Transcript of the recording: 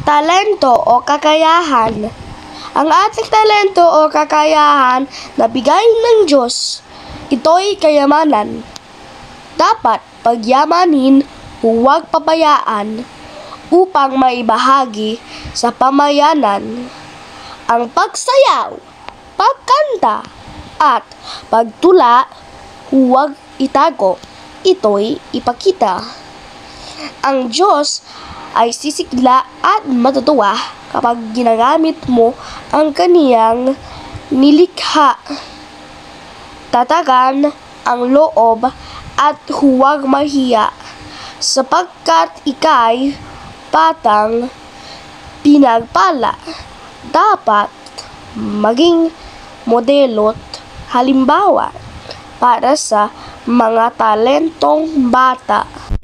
Talento o kakayahan. Ang ating talento o kakayahan na bigay ng Diyos, ito'y kayamanan. Dapat pagyamanin, huwag pabayaan, upang maibahagi sa pamayanan. Ang pagsayaw, pagkanta, at pagtula, huwag itago, ito'y ipakita. Ang Diyos ay sisigla at matutuwa kapag ginagamit mo ang kaniyang nilikha. Tatagan ang loob at huwag mahiya, sapagkat ika'y batang pinagpala. Dapat maging modelo't halimbawa para sa mga talentong bata.